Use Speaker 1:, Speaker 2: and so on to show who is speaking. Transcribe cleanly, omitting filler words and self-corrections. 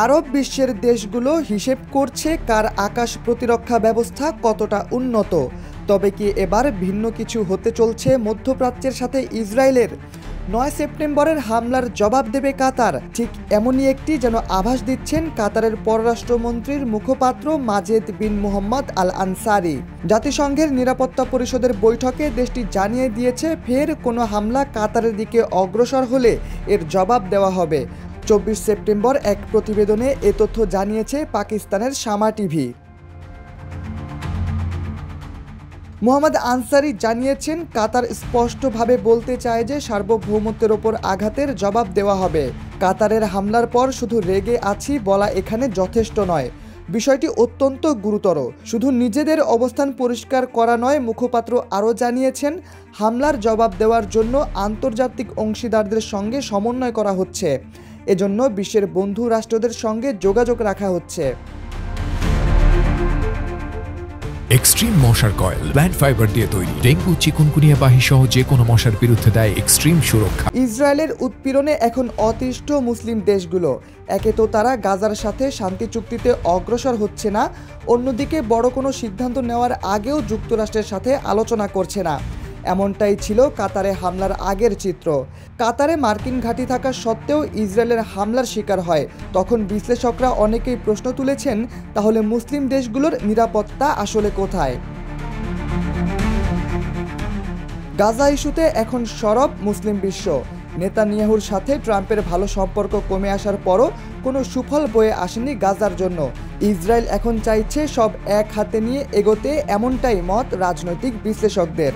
Speaker 1: আরব বিশ্বের দেশগুলো হিসেব করছে কার আকাশ প্রতিরক্ষা ব্যবস্থা কতটা উন্নত। তবে কি এবার ভিন্ন কিছু হতে চলছে মধ্যপ্রাচ্যের সাথে ইসরায়েলের? ৯ সেপ্টেম্বরের হামলার জবাব দেবে কাতার, ঠিক এমনই একটি যেন আভাস দিচ্ছেন কাতারের পররাষ্ট্রমন্ত্রীর মুখপাত্র মাজেদ বিন মোহাম্মদ আল আনসারি। জাতিসংঘের নিরাপত্তা পরিষদের বৈঠকে দেশটি জানিয়ে দিয়েছে, ফের কোনো হামলা কাতারের দিকে অগ্রসর হলে এর জবাব দেওয়া হবে। ২৪ সেপ্টেম্বর এক প্রতিবেদনে এ তথ্য জানিয়েছে পাকিস্তানের শামা টিভি। মোহাম্মদ আনসারি জানিয়েছেন, কাতার স্পষ্টভাবে বলতে চায় যে সার্বভৌমত্বের ওপর আঘাতের জবাব দেওয়া হবে। কাতারের হামলার পর শুধু রেগে আছি বলা এখানে যথেষ্ট নয়, বিষয়টি অত্যন্ত গুরুতর। শুধু নিজেদের অবস্থান পরিষ্কার করা নয়, মুখপাত্র আরও জানিয়েছেন, হামলার জবাব দেওয়ার জন্য আন্তর্জাতিক অংশীদারদের সঙ্গে সমন্বয় করা হচ্ছে। এজন্য বিশ্বের বন্ধু রাষ্ট্রদের সঙ্গে যোগাযোগ রাখা হচ্ছে।
Speaker 2: এক্সট্রিম মশার কয়েল প্ল্যান্ট ফাইবার দিয়ে তৈরি, ডেঙ্গু চিকুনগুনিয়া বাহি সহ যে কোনো মশার বিরুদ্ধে দেয় এক্সট্রিম সুরক্ষা।
Speaker 1: ইসরায়েলের উৎপীড়নে এখন অতিষ্ঠ মুসলিম দেশগুলো। একে তো তারা গাজার সাথে শান্তি চুক্তিতে অগ্রসর হচ্ছে না, অন্যদিকে বড় কোনো সিদ্ধান্ত নেওয়ার আগেও যুক্তরাষ্ট্রের সাথে আলোচনা করছে না। এমনটাই ছিল কাতারে হামলার আগের চিত্র। কাতারে মার্কিন ঘাঁটি থাকা সত্ত্বেও ইসরায়েলের হামলার শিকার হয়। তখন বিশ্লেষকরা অনেকেই প্রশ্ন তুলেছেন, তাহলে মুসলিম দেশগুলোর নিরাপত্তা আসলে কোথায়? গাজা ইস্যুতে এখন সরব মুসলিম বিশ্ব। নেতানিয়াহুর সাথে ট্রাম্পের ভালো সম্পর্ক কমে আসার পরও কোনো সুফল বয়ে আসেনি গাজার জন্য। ইসরায়েল এখন চাইছে সব এক হাতে নিয়ে এগোতে, এমনটাই মত রাজনৈতিক বিশ্লেষকদের।